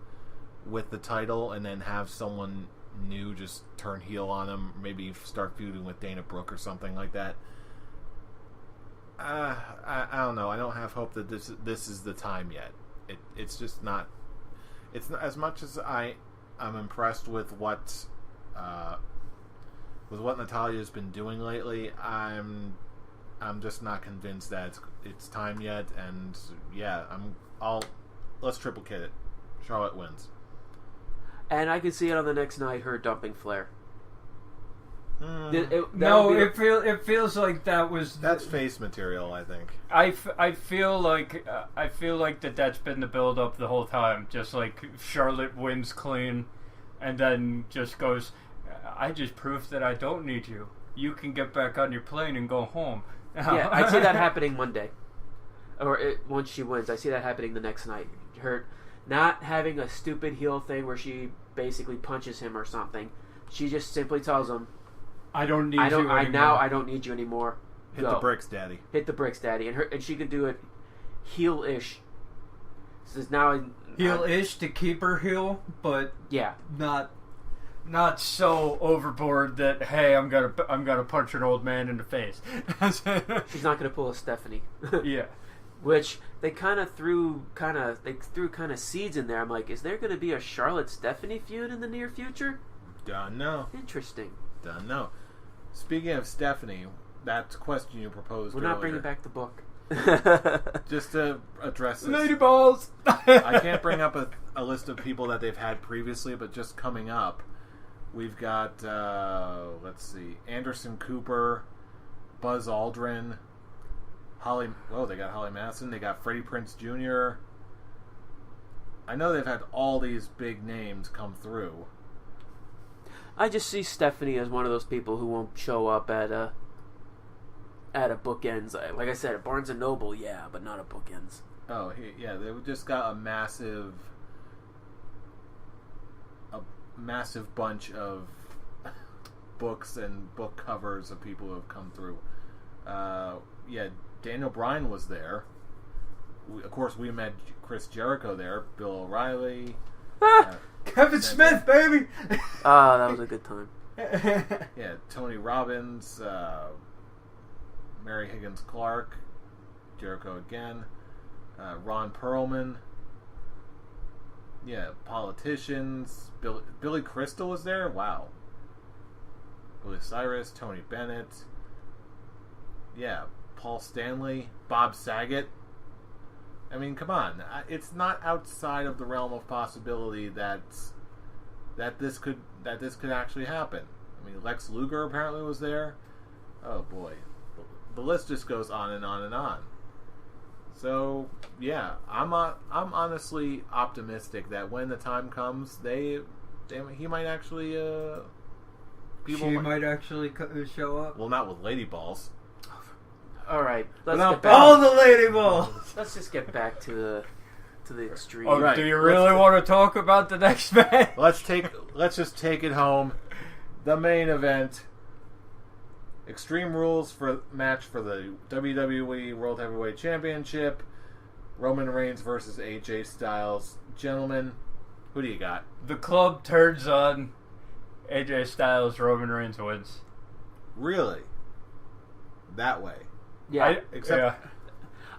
with the title and then have someone new just turn heel on him, maybe start feuding with Dana Brooke or something like that, I don't know. I don't have hope that this is the time yet. It's just not. It's not, as much as I'm impressed with what Natalya's been doing lately. I'm I'm just not convinced that it's time yet. And yeah, let's triple kit it. Charlotte wins. And I can see it on the next night, her dumping Flair. It feels like that's face material. I think. I feel like that's been the build up the whole time. Just like Charlotte wins clean, and then just goes, I just proved that I don't need you. You can get back on your plane and go home. Yeah, I see that happening Monday, once she wins. I see that happening the next night. Her not having a stupid heel thing where she basically punches him or something. She just simply tells him, I don't need you anymore. I don't need you anymore. Hit the bricks, daddy. Hit the bricks, daddy. And she can do it heel-ish. This is now heel-ish to keep her heel, but yeah, not so overboard that hey, I'm gonna punch an old man in the face. She's not gonna pull a Stephanie. Yeah. Which they threw seeds in there. I'm like, is there gonna be a Charlotte Stephanie feud in the near future? Don't know. Interesting. Don't know. Speaking of Stephanie, that question you proposed We're earlier, not bringing back the book. Just to address this. Lady balls! I can't bring up a list of people that they've had previously, but just coming up, we've got, let's see, Anderson Cooper, Buzz Aldrin, they got Holly Madison, they got Freddie Prinze Jr. I know they've had all these big names come through. I just see Stephanie as one of those people who won't show up at a bookends. Like I said, at Barnes & Noble, yeah, but not at bookends. Oh, yeah, they just got a massive bunch of books and book covers of people who have come through. Yeah, Daniel Bryan was there. Of course, we met Chris Jericho there, Bill O'Reilly. Kevin Smith, baby! That was a good time. Yeah, Tony Robbins, Mary Higgins Clark, Jericho again, Ron Perlman. Yeah, politicians. Billy Crystal was there? Wow. Billy Cyrus, Tony Bennett. Yeah, Paul Stanley, Bob Saget. I mean, come on. It's not outside of the realm of possibility that this could actually happen. I mean, Lex Luger apparently was there. Oh boy, the list just goes on and on and on. So yeah, I'm honestly optimistic that when the time comes, he might actually might actually show up. Well, not with lady balls. All right, let's get back. All the lady balls. Let's just get back to the extreme. Oh, right. Do you really want to talk about the next match? Let's just take it home. The main event. Extreme Rules match for the WWE World Heavyweight Championship. Roman Reigns versus AJ Styles. Gentlemen, who do you got? The club turns on AJ Styles. Roman Reigns wins. Really? That way? Yeah.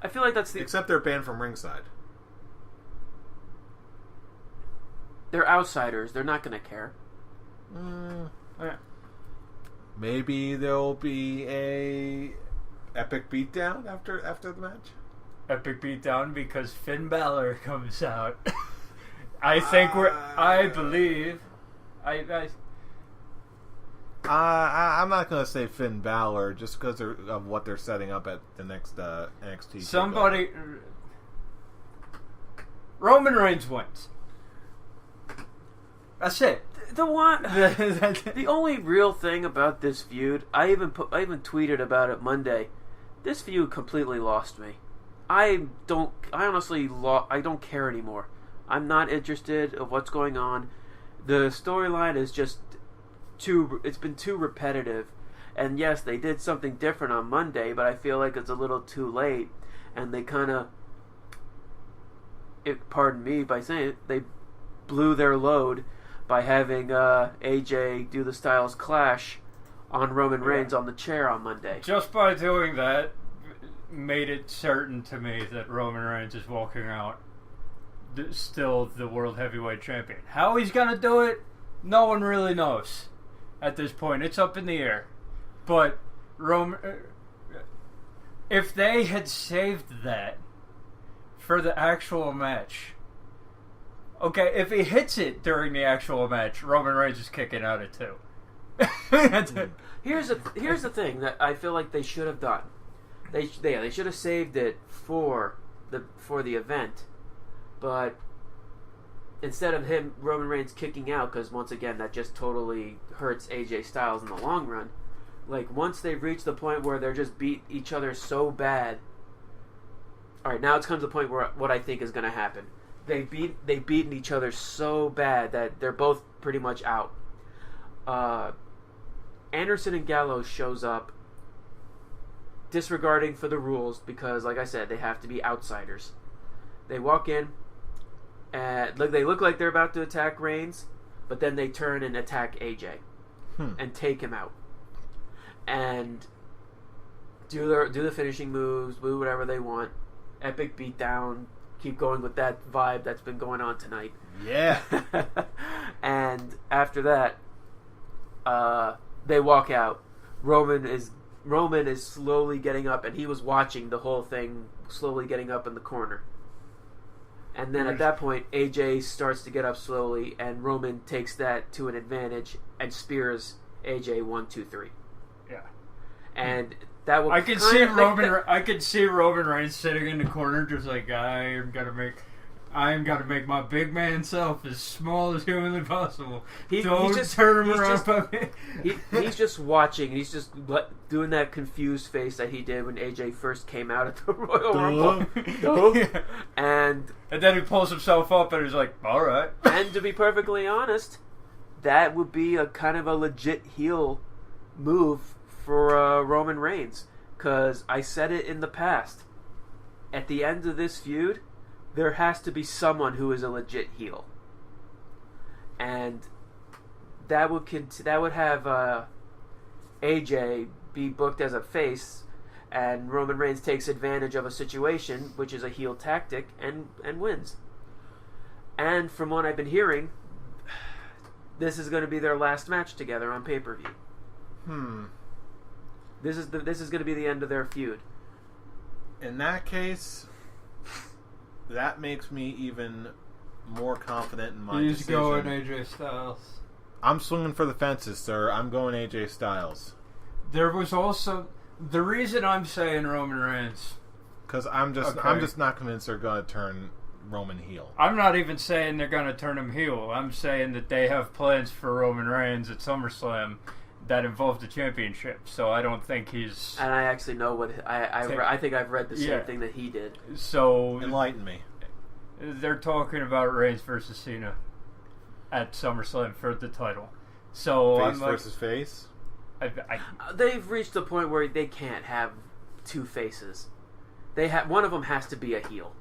I feel like that's except they're banned from ringside. They're outsiders. They're not going to care. Yeah. Maybe there'll be a epic beatdown after the match. Epic beatdown because Finn Balor comes out. I believe. I'm not going to say Finn Balor just because of what they're setting up at the next NXT. Somebody. Roman Reigns wins. That's it. The only real thing about this feud, I even tweeted about it Monday. This feud completely lost me. I don't care anymore. I'm not interested of what's going on. The storyline is just it's been too repetitive. And yes, they did something different on Monday, but I feel like it's a little too late. And they pardon me by saying it, they blew their load by having AJ do the Styles Clash on Roman Reigns on the chair on Monday. Just by doing that, made it certain to me that Roman Reigns is walking out still the World Heavyweight Champion. How he's going to do it, no one really knows at this point. It's up in the air. But if they had saved that for the actual match, okay, if he hits it during the actual match, Roman Reigns is kicking out at 2. Here's the thing that I feel like they should have done. They should have saved it for the event, but instead of Roman Reigns kicking out, because once again that just totally hurts AJ Styles in the long run. Like, once they've reached the point where they're just beat each other so bad. All right, now it's come to the point where what I think is going to happen. They've beaten each other so bad that they're both pretty much out. Anderson and Gallows shows up, disregarding for the rules because, like I said, they have to be outsiders. They walk in, and they look like they're about to attack Reigns, but then they turn and attack AJ and take him out. And do the finishing moves, do whatever they want. Epic beatdown. Keep going with that vibe that's been going on tonight. Yeah. And after that, they walk out. Roman is slowly getting up, and he was watching the whole thing, slowly getting up in the corner. And then at that point, AJ starts to get up slowly, and Roman takes that to an advantage and spears AJ 1, 2, 3. Yeah. And that will. I could see Roman Reigns sitting in the corner, just like, I am gonna make my big man self as small as humanly possible. Don't turn him around. He's just watching. He's just doing that confused face that he did when AJ first came out at the Royal Rumble. Yeah. And then he pulls himself up and he's like, all right. And to be perfectly honest, that would be a kind of a legit heel move for Roman Reigns. Because I said it in the past. At the end of this feud, there has to be someone who is a legit heel. And that would have AJ be booked as a face, and Roman Reigns takes advantage of a situation, which is a heel tactic, and wins. And from what I've been hearing, this is going to be their last match together on pay-per-view. This is going to be the end of their feud. In that case, that makes me even more confident in my decision. He's going AJ Styles. I'm swinging for the fences, sir. I'm going AJ Styles. There was also the reason I'm saying Roman Reigns, because I'm just not convinced they're going to turn Roman heel. I'm not even saying they're going to turn him heel. I'm saying that they have plans for Roman Reigns at SummerSlam that involve the championship. So I don't think he's. And I actually know what I think I've read the same thing that he did. So enlighten me. They're talking about Reigns versus Cena at SummerSlam for the title. So face versus face. They've reached a point where they can't have two faces. One of them has to be a heel.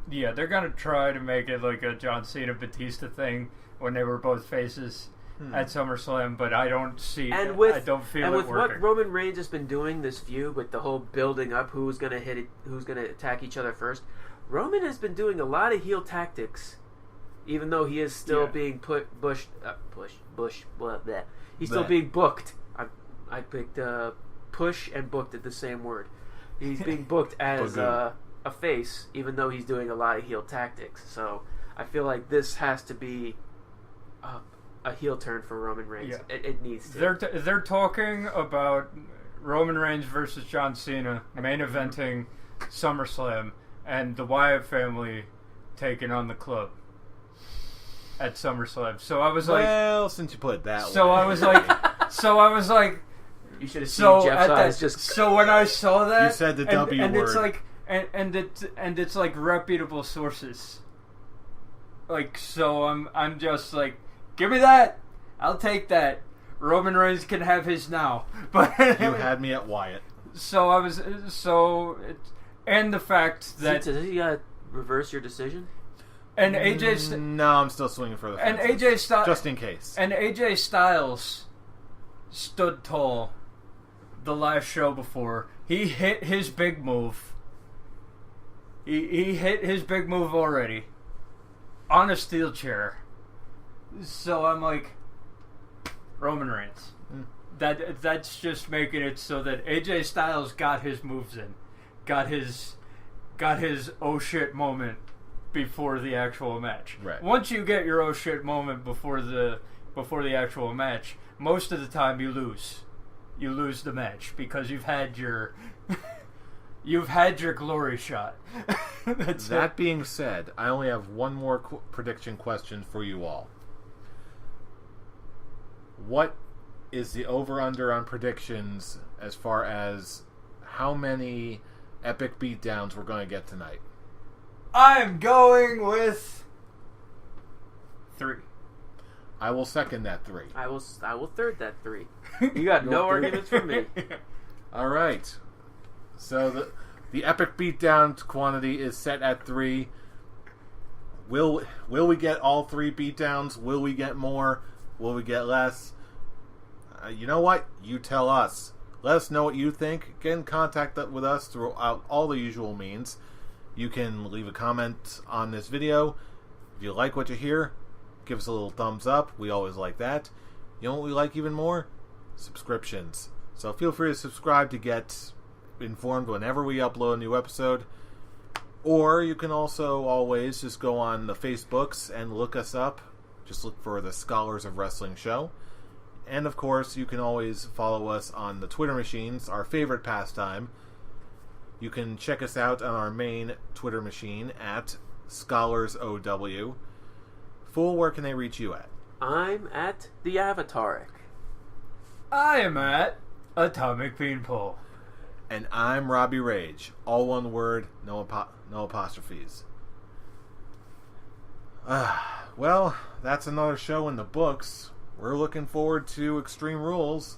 Yeah, they're gonna try to make it like a John Cena Batista thing when they were both faces at SummerSlam, but I don't see. I don't feel it working. What Roman Reigns has been doing this feud with the whole building up, who's gonna hit it, who's gonna attack each other first. Roman has been doing a lot of heel tactics, even though he is still being He's still being booked. I picked push and booked at the same word. He's being booked as a face, even though he's doing a lot of heel tactics. So I feel like this has to be a heel turn for Roman Reigns. Yeah. It needs to. They're talking about Roman Reigns versus John Cena main eventing SummerSlam, and the Wyatt family taking on the Club at SummerSlam. So I was like, well, since you put it that way. So I was like, you should have seen Jeff's eyes just. So when I saw that, you said the W and word. It's like, and it's like reputable sources. Like, so I'm just like, give me that. I'll take that. Roman Reigns can have his now. But you had me at Wyatt. So I was and the fact that did he reverse your decision? And AJ. No, I'm still swinging for the fences. And AJ Styles, just in case. And AJ Styles stood tall the last show before. He hit his big move. He hit his big move already on a steel chair. So I'm like, Roman Reigns. That's just making it so that AJ Styles got his moves in. got his oh shit moment before the actual match. Right. Once you get your oh shit moment before the actual match, most of the time you lose. You lose the match because you've had your glory shot. That being said, I only have one more prediction question for you all. What is the over-under on predictions as far as how many epic beatdowns we're going to get tonight? I'm going with 3. I will second that 3. I will third that 3. You got no arguments from me. All right. So the epic beatdown quantity is set at 3. Will we get all 3 beatdowns? Will we get more? Will we get less? You know what? You tell us. Let us know what you think. Get in contact with us through all the usual means. You can leave a comment on this video. If you like what you hear, give us a little thumbs up. We always like that. You know what we like even more? Subscriptions. So feel free to subscribe to get informed whenever we upload a new episode. Or you can also always just go on the Facebooks and look us up. Just look for the Scholars of Wrestling show. And of course, you can always follow us on the Twitter machines, our favorite pastime. You can check us out on our main Twitter machine at ScholarsOW. Fool, where can they reach you at? I'm at the Avataric. I am at Atomic Beanpole. And I'm Robbie Rage. All one word, no apostrophes. Well, that's another show in the books. We're looking forward to Extreme Rules.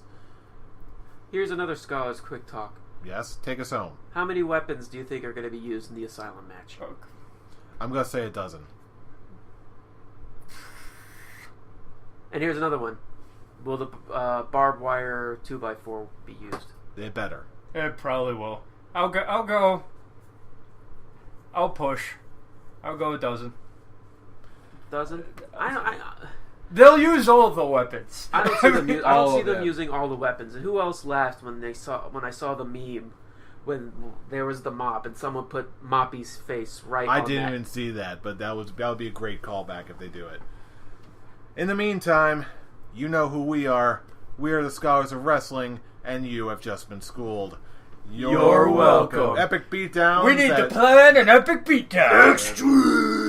Here's another Scholars Quick Talk. Yes, take us home. How many weapons do you think are going to be used in the Asylum match? I'm going to say 12. And here's another one. Will the barbed wire 2x4 be used? They better. It probably will. I'll go. I'll push. I'll go 12. Doesn't? They'll use all of the weapons. I don't see them. I don't see them them. using all the weapons. And who else laughed when I saw the meme when there was the mop and someone put Moppy's face right? I on didn't that. even see that, but that would be a great callback if they do it. In the meantime, you know who we are. We are the Scholars of Wrestling, and you have just been schooled. You're welcome. Epic beatdown. We need to plan an epic beatdown. Extreme!